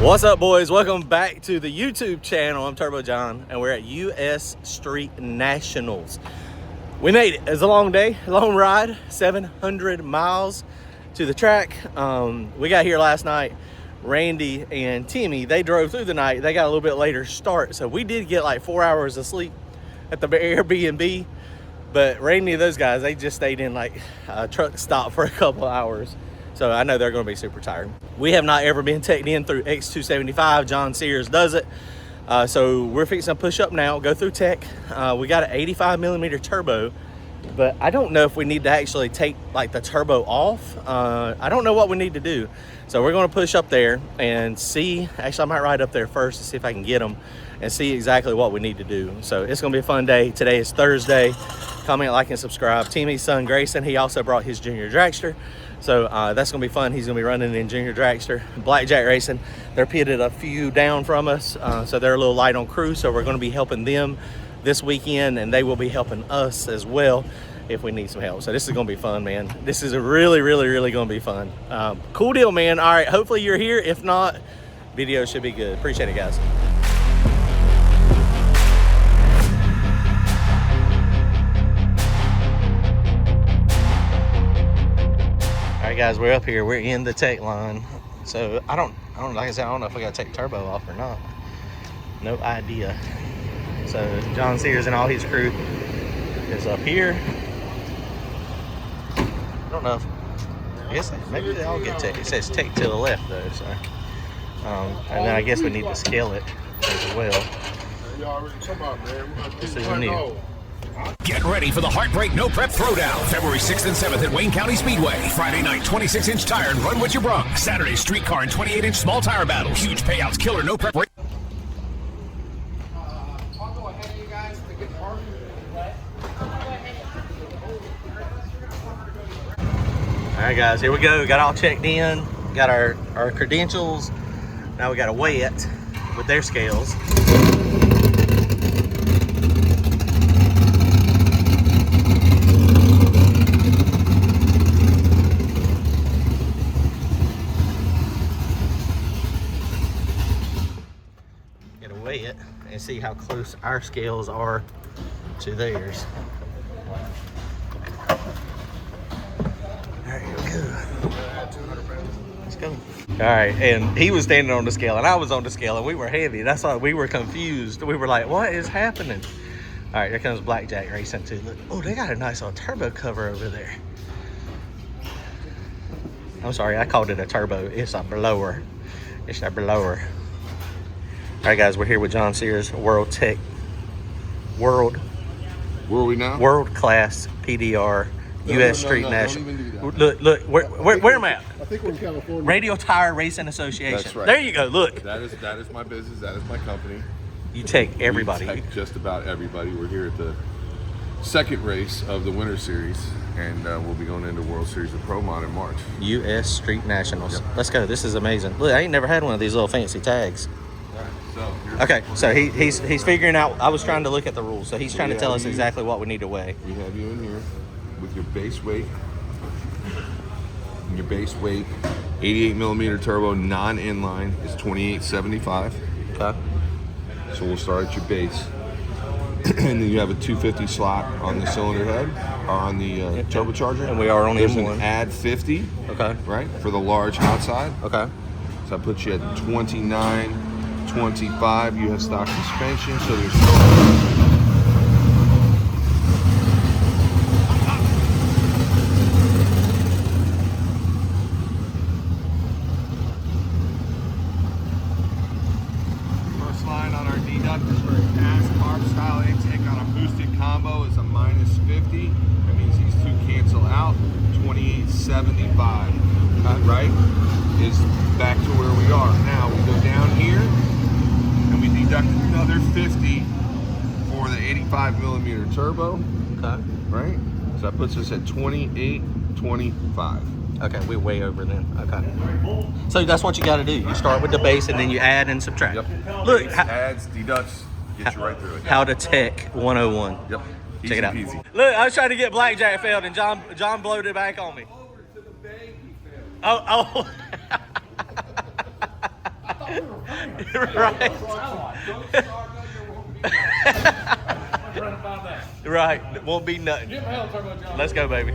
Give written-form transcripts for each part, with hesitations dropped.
What's up, boys? Welcome back to the YouTube channel. I'm Turbo John, and we're at US Street Nationals. We made it. It was a long day, a long ride, 700 miles to the track. We got here last night. Randy and Timmy, they drove through the night. They got a little bit later start, so we did get like 4 hours of sleep at the Airbnb. But Randy and those guys, they just stayed in like a truck stop for a couple hours. So I know they're going to be super tired. We have not ever been teched in through X275. John Sears does it. So we're fixing to push up now, go through tech. We got an 85mm turbo, but I don't know if we need to actually take like the turbo off. I don't know what we need to do. So we're going to push up there and see. Actually, I might ride up there first to see if I can get them and see exactly what we need to do. So it's going to be a fun day. Today is Thursday. Comment, like, and subscribe. Timmy's son, Grayson, he also brought his junior dragster. So that's going to be fun. He's going to be running in junior dragster. Blackjack Racing, they're pitted a few down from us. So they're a little light on crew. So we're going to be helping them this weekend, and they will be helping us as well if we need some help. So this is going to be fun, man. This is a really going to be fun. Cool deal, man. All right, hopefully you're here. If not, video should be good. Appreciate it, guys. All right, guys, we're up here. We're in the tech line. So I don't like I said, I don't know if we got to take turbo off or not. No idea. So John Sears and all his crew is up here. I don't know if, I guess maybe they all get tech. It says tech to the left though, so. And then I guess we need to scale it as well. This is new. Get ready for the Heartbreak No Prep Throwdown, February 6th and 7th at Wayne County Speedway. Friday night, 26-inch tire and run what you brung. Saturday, streetcar and 28-inch small tire battle. Huge payouts, killer no prep. I'll go ahead of you guys to get parked. All right, guys, here we go. Got all checked in. Got our credentials. Now we got to weigh it with their scales. Weigh it and see how close our scales are to theirs. All right, here we go. Let's go. All right, and he was standing on the scale and I was on the scale and we were heavy. That's why we were confused. We were like, what is happening? All right, here comes Blackjack Racing too. Look, oh, they got a nice little turbo cover over there. I'm sorry, I called it a turbo. It's a blower. It's a blower. All right, guys, we're here with John Sears, World Class PDR, US Street National. Look, where am I at? I think we're in California. Radio Tire Racing Association. That's right. There you go. Look. That is my business. That is my company. You take everybody. We take just about everybody. We're here at the second race of the Winter Series, and we'll be going into World Series of Pro Mod in March. US Street Nationals. Yep. Let's go. This is amazing. Look, I ain't never had one of these little fancy tags. So okay, so he's figuring out. I was trying to look at the rules, so he's trying to tell us exactly what we need to weigh. We have you in here with your base weight. And your base weight, 88mm turbo, non-inline, is 2875. Okay. So we'll start at your base, and then you have a 250 slot on the cylinder head, or on the turbocharger. And we are on There's M1. an add 50. Okay. Right, for the large hot side. Okay. So I put you at 29.25. You have stock suspension, so there's no. First line on our deductors for a gas carb style intake on a boosted combo is a -50. That means these two cancel out. 28.75. Right? Is back to where we are. Now we go down here and we deduct another 50 for the 85mm turbo. Okay. Right? So that puts us at 28.25. Okay, we're way over then. Okay. So that's what you got to do. You start with the base and then you add and subtract. Yep. Look, Adds, deducts, get you right through it. How to Tech 101. Yep. Check it out. Easy. Look, I was trying to get Blackjack failed and John blowed it back on me. Oh. Right. Right. Won't be nothing. Let's go, baby.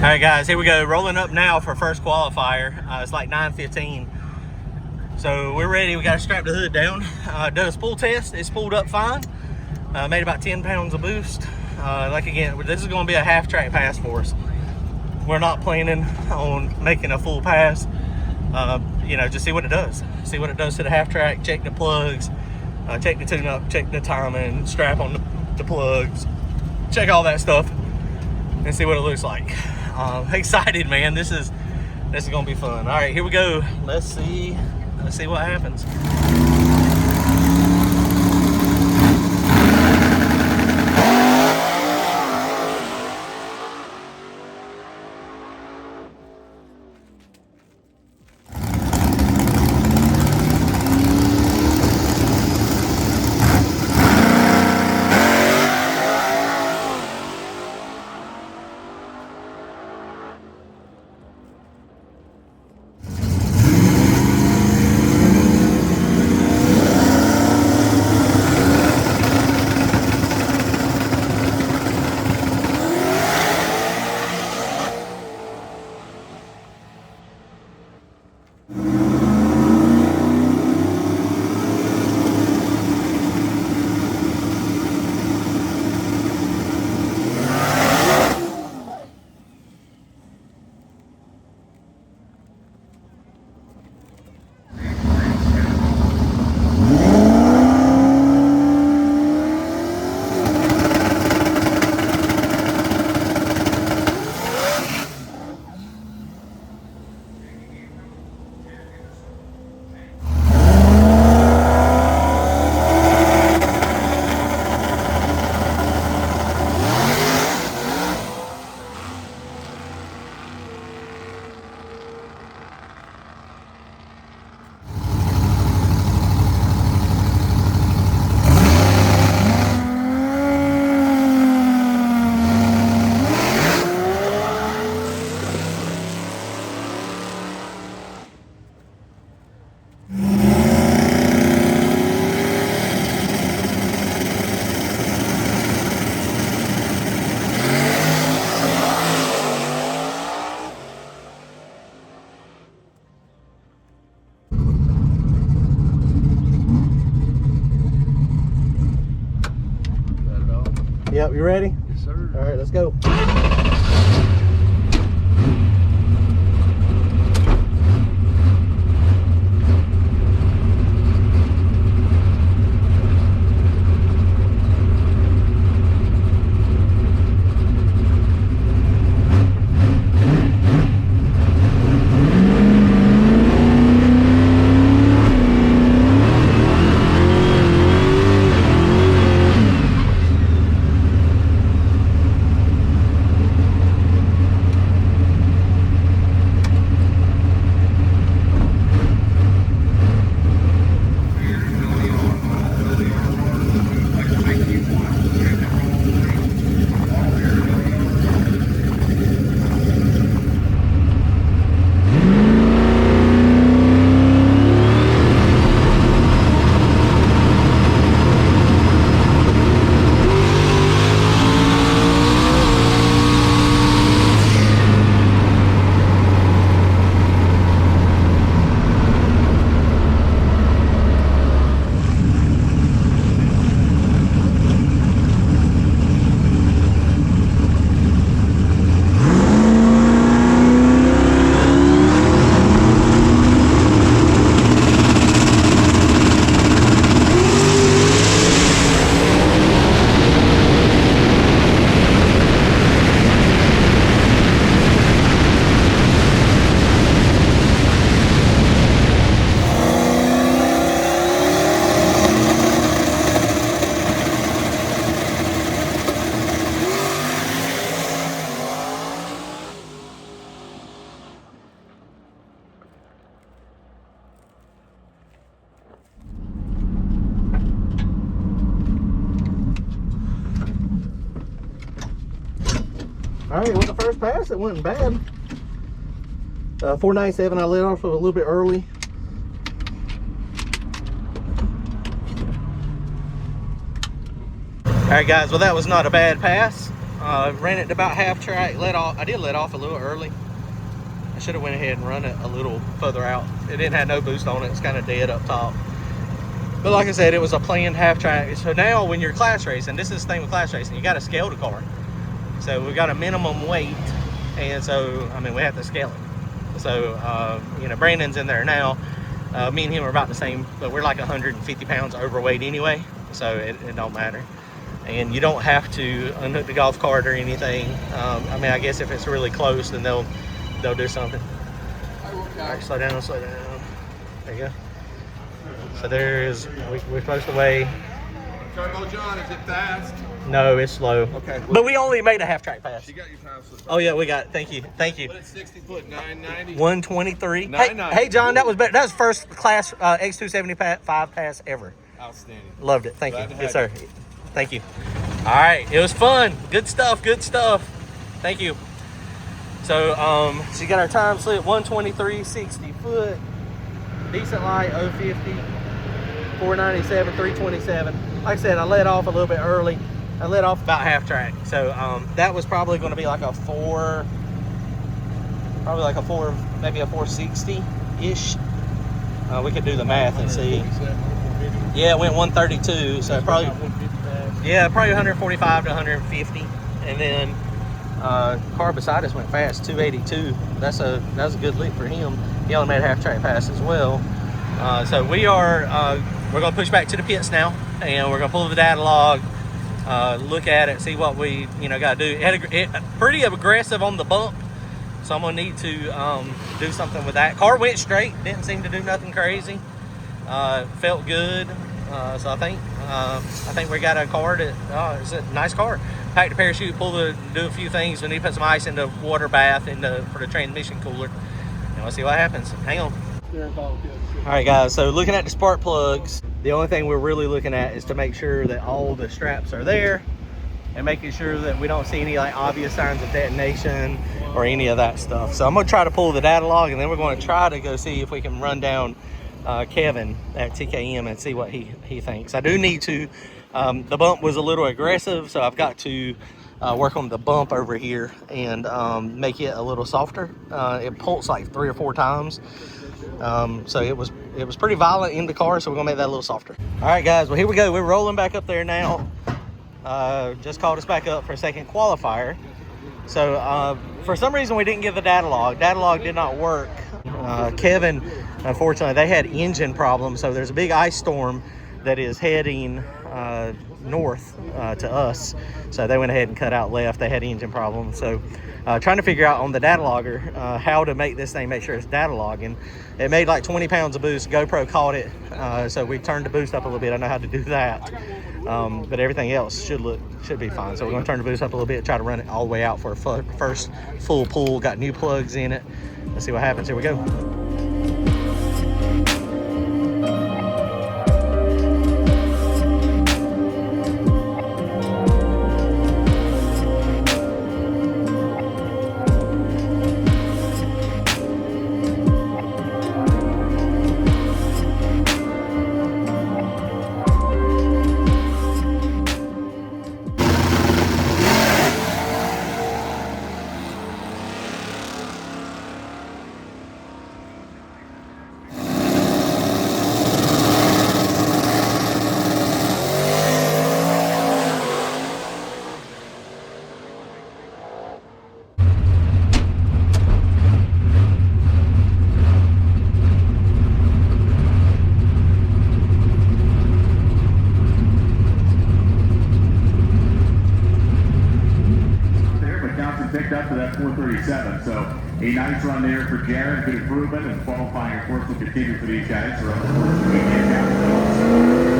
All right, guys, here we go. Rolling up now for first qualifier. It's like 9:15. So we're ready. We got to strap the hood down. Done a spool test. It spooled up fine. Made about 10 pounds of boost. Like again, this is going to be a half track pass for us. We're not planning on making a full pass. You know, just see what it does. See what it does to the half track. Check the plugs. Check the tune up. Check the timing. Strap on the plugs. Check all that stuff and see what it looks like. Excited, man. This is gonna be fun. All right, here we go. Let's see what happens. Yep, you ready? Yes, sir. All right, let's go. All right, with the first pass, it wasn't bad. 497, I let off a little bit early. All right, guys, well, that was not a bad pass. Ran it to about half track, let off. I did let off a little early. I should have went ahead and run it a little further out. It didn't have no boost on it. It's kind of dead up top. But like I said, it was a planned half track. So now when you're class racing, this is the thing with class racing, you got to scale the car. So we got a minimum weight, and so, I mean, we have to scale it. So, you know, Brandon's in there now. Me and him are about the same, but we're like 150 pounds overweight anyway, so it don't matter. And you don't have to unhook the golf cart or anything. I mean, I guess if it's really close, then they'll do something. All right, slow down, slow down. There you go. So there's, we're supposed to weigh. Turbo John, is it fast? No, it's slow. Okay. Well, but we only made a half track pass. You got your time slip. Oh yeah, we got it. Thank you. Thank you. But it's 60 foot, 990. 123. 990. Hey, John, that was better. That was first class X275 pass ever. Outstanding. Loved it. Thank Glad you. to Yes, have sir. Thank you. All right, it was fun. Good stuff. Good stuff. Thank you. So, so you got our time slip 123, 60 foot, decent light 050, 497, 327. Like I said, I let off a little bit early. I let off about half track. So that was probably going to be like a 4, maybe a 460-ish. We could do the math and see. Yeah, it went 132, so probably 145 to 150. And then car beside us went fast, 282. That's a good leap for him. He only made a half track pass as well. So we're going to push back to the pits now, and we're going to pull the data log, look at it, see what we got to do. It pretty aggressive on the bump, so I'm going to need to do something with that. Car went straight, didn't seem to do nothing crazy. Felt good, so I think we got a car that it's a nice car. Pack the parachute, do a few things. We need to put some ice in the water bath for the transmission cooler, and we'll see what happens. Hang on. All right, guys, so looking at the spark plugs, the only thing we're really looking at is to make sure that all the straps are there and making sure that we don't see any like obvious signs of detonation or any of that stuff. So I'm going to try to pull the data log, and then we're going to try to go see if we can run down Kevin at TKM and see what he thinks. I do need to, the bump was a little aggressive, so I've got to work on the bump over here and make it a little softer. It pulsed like 3 or 4 times. So it was pretty violent in the car, so we're gonna make that a little softer. All right, guys, well, here we go. We're rolling back up there now. just called us back up for a second qualifier. So for some reason we didn't get the data log. Data log did not work. Kevin, unfortunately, they had engine problems. So there's a big ice storm that is heading north to us. So they went ahead and cut out left. They had engine problems. So trying to figure out on the data logger how to make this thing make sure it's data logging. It made like 20 pounds of boost. GoPro caught it. So we turned the boost up a little bit. I know how to do that. But everything else should be fine. So we're going to turn the boost up a little bit, try to run it all the way out for a first full pull. Got new plugs in it. Let's see what happens. Here we go. Picked up to that 437, so a nice run there for Jared, good improvement, and qualifying, of course, will continue for these guys throughout the course of the weekend down.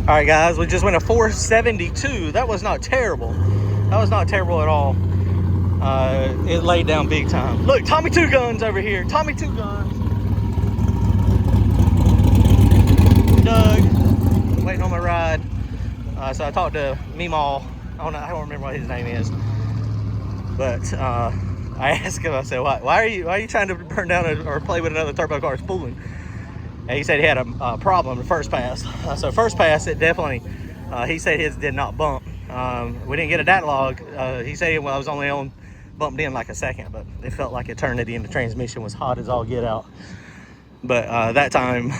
All right, guys, we just went a 472. That was not terrible. That was not terrible at all. It laid down big time. Look, Tommy Two Guns over here. Tommy Two Guns. Doug, waiting on my ride. So I talked to Meemaw. I don't remember what his name is. But I asked him, I said, why are you trying to burn down or play with another turbo car spooling? And he said he had a problem the first pass. So first pass, it definitely, he said his did not bump. We didn't get a data log. He said I was only bumped in like a second, but it felt like eternity, and the transmission was hot as all get out. But that time,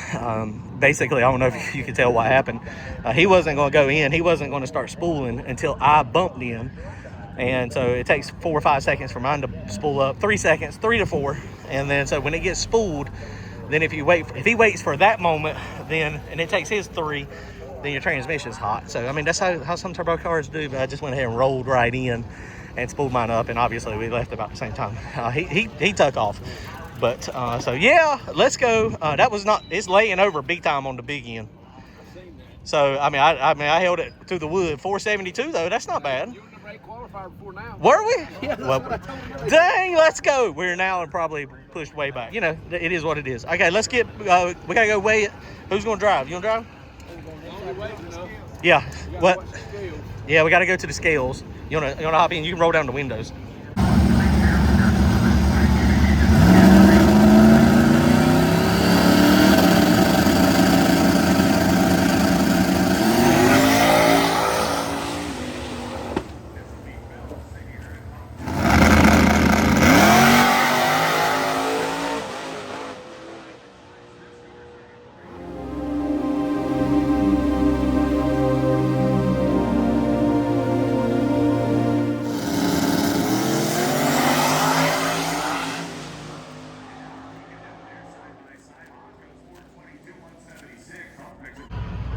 basically, I don't know if you could tell what happened. He wasn't going to go in. He wasn't going to start spooling until I bumped in. And so it takes 4 or 5 seconds for mine to spool up. 3 seconds, 3 to 4. And then so when it gets spooled, then if he waits for that moment, and it takes his 3, then your transmission's hot. So I mean, that's how some turbo cars do. But I just went ahead and rolled right in and spooled mine up, and obviously we left about the same time. He took off. But so yeah, let's go. It's laying over big time on the big end. So I mean I held it to the wood. 472 though, that's not bad. You were in the brake qualifier before now. Were we? Yeah, well, dang, let's go. We're now and probably pushed way back. You know, it is what it is. Okay, let's get. We gotta go weigh it. Who's gonna drive? You gonna drive? Yeah. What? Yeah, we gotta go to the scales. You wanna hop in? You can roll down the windows.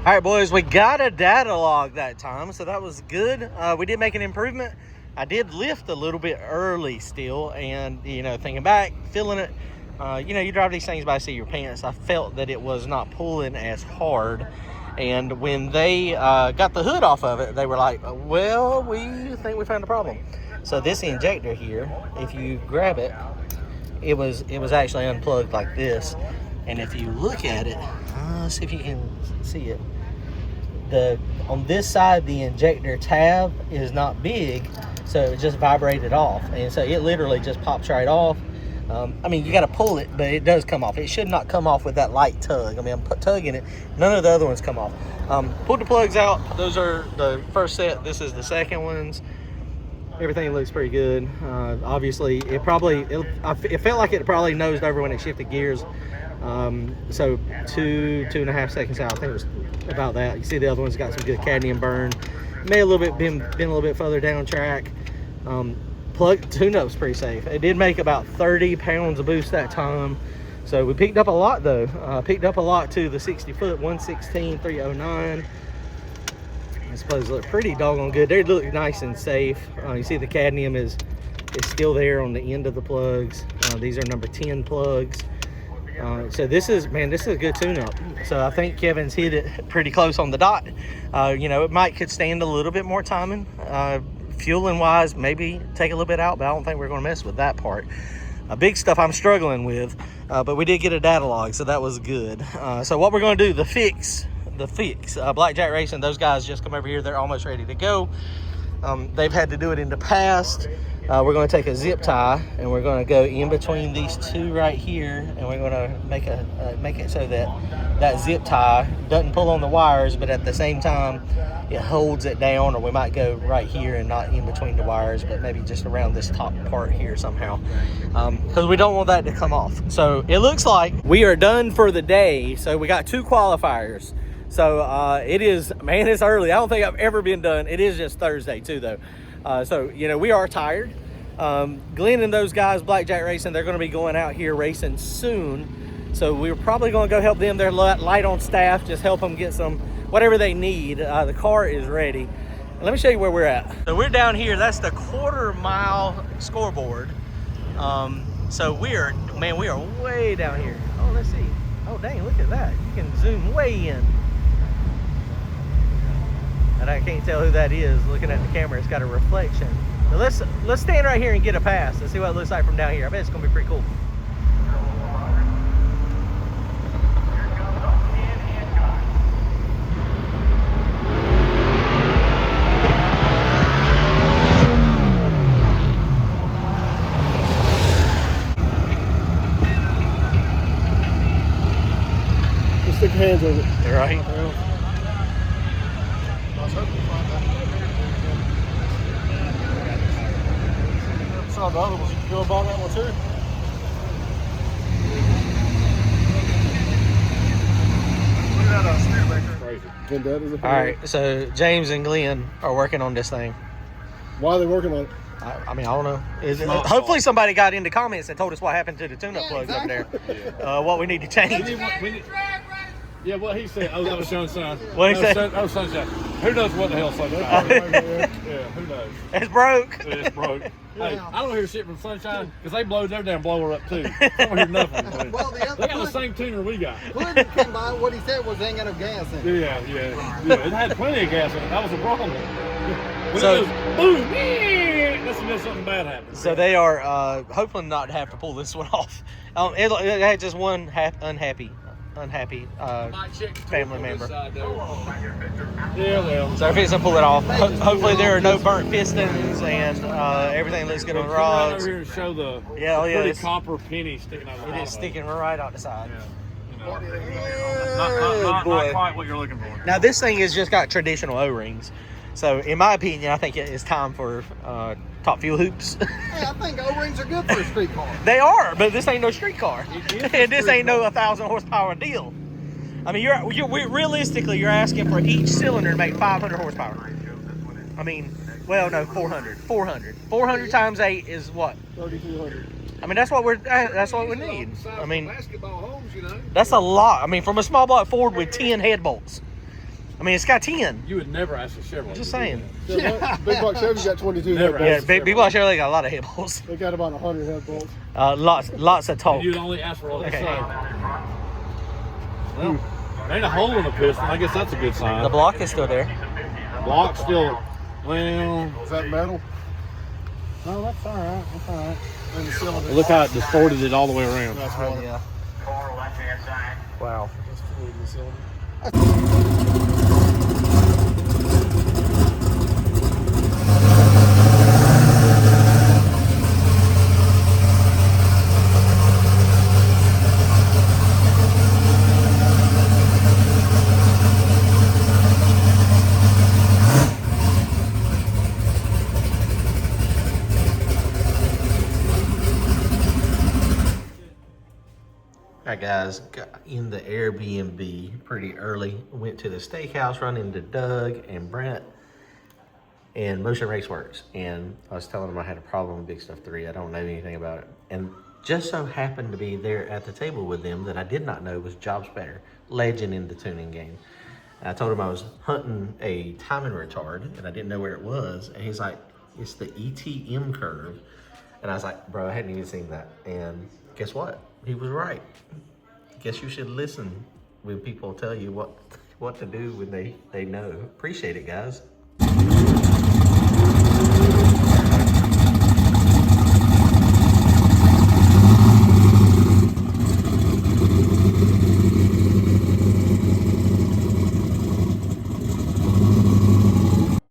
All right, boys, we got a data log that time, so that was good. We did make an improvement. I did lift a little bit early still, and, you know, thinking back, feeling it, you know, you drive these things by the seat of your pants. I felt that it was not pulling as hard, and when they got the hood off of it, they were like, well, we think we found a problem. So this injector here, if you grab it, it was actually unplugged like this, and if you look at it, see if you can see it. On this side, the injector tab is not big, so it just vibrated off, and so it literally just pops right off. I mean, you got to pull it, but it does come off. It should not come off with that light tug. I mean, I'm tugging it. None of the other ones come off. Pulled the plugs out. Those are the first set. This is the second ones. Everything looks pretty good. Obviously, it felt like it probably nosed over when it shifted gears. So 2.5 seconds out, I think it was about that. You see the other one's got some good cadmium burn. May a little bit been a little bit further down track. Tune-up's pretty safe. It did make about 30 pounds of boost that time. So we picked up a lot though. Picked up a lot to the 60-foot, 116, 309. I suppose look pretty doggone good. They look nice and safe. You see the cadmium is still there on the end of the plugs. These are number 10 plugs. So this is a good tune-up. So I think Kevin's hit it pretty close on the dot. You know, it could stand a little bit more timing. Fueling wise, maybe take a little bit out, but I don't think we're going to mess with that part. Big stuff I'm struggling with, but we did get a data log, so that was good. So what we're going to do, the fix, Blackjack Racing, those guys just come over here. They're almost ready to go. They've had to do it in the past. We're going to take a zip tie and we're going to go in between these two right here, and we're going to make it so that zip tie doesn't pull on the wires, but at the same time it holds it down. Or we might go right here and not in between the wires, but maybe just around this top part here somehow, because we don't want that to come off. So it looks like we are done for the day. So we got 2 qualifiers. So it is, man, it's early. I don't think I've ever been done. It is just Thursday too though. So, you know, we are tired. Glenn and those guys, Blackjack Racing, they're going to be going out here racing soon. So we're probably going to go help them. They're light on staff, just help them get some, whatever they need. The car is ready. And let me show you where we're at. So we're down here. That's the quarter-mile scoreboard. So we are way down here. Oh, let's see. Oh, dang, look at that. You can zoom way in. And I can't tell who that is. Looking at the camera, it's got a reflection. But let's stand right here and get a pass. Let's see what it looks like from down here. I bet it's gonna be pretty cool. shake hands with it. Right. I was hoping to find that. Saw the other ones. You go about that one too? Look at that Studebaker. Crazy. Vendettas. All right, so James and Glenn are working on this thing. Why are they working on it? I mean, I don't know. Hopefully somebody got into comments and told us what happened to the tune-up plugs up there. What we need to change. Yeah, what he said. Oh, that was sunshine. What he said? Oh, sunshine. Who knows what the hell sunshine is? Yeah, who knows? It's broke. It's broke. Hey, I don't hear shit from sunshine because they blow their damn blower up too. I don't hear nothing. Well, the other They got the same tuner we got. Hood came by. What he said was they ain't got no gas in it. Yeah. It had plenty of gas in it. That was the problem. When So- it goes boom, that's when something bad happens. So they are hoping not to have to pull this one off. It had just one unhappy family member. Yeah, well. So if it's gonna pull it off, hopefully there are no burnt pistons and everything looks good on the Come out rods. over here and show the Yeah, pretty it's, copper penny sticking out of the it bottom is of sticking right out the side. Not boy. quite what you're looking for. Now this thing has just got traditional O-rings. So in my opinion, I think it is time for top fuel hoops. Hey, I think O-rings are good for a street car. They are, but this ain't no street car. And this ain't no 1,000 horsepower deal. I mean, realistically, you're asking for each cylinder to make 500 horsepower. I mean, well, no, 400. 400 times 8 is what? 3,200. I mean, that's what we need. I mean, Basketball homes, you know. that's a lot. I mean, from a small block Ford with 10 head bolts. I mean, it's got 10. You would never ask a Chevrolet. Just saying. Big Buck Chevy's got 22 Never. head Yeah, bolts. big people out there, they got a lot of head bolts. They got about 100 head bolts. Lots of talk. You'd only ask for all Okay. Well, there ain't a hole in the piston. I guess that's a good sign. The block is still there. Block still, well, Is that metal? no, that's all right. That's all right. And the cylinder. Look how it distorted it all the way around. That's water. Yeah. Wow. That's fluid in the cylinder. All right, guys, got in the Airbnb pretty early. Went to the steakhouse, run into Doug and Brent and Motion Raceworks. And I was telling them I had a problem with Big Stuff 3. I don't know anything about it. And just so happened to be there at the table with them that I did not know was Job Spatter, legend in the tuning game. And I told him I was hunting a timing retard and I didn't know where it was. And he's like, it's the ETM curve. And I was like, bro, I hadn't even seen that. And guess what? He was right. Guess you should listen when people tell you what to do when they know. Appreciate it, guys.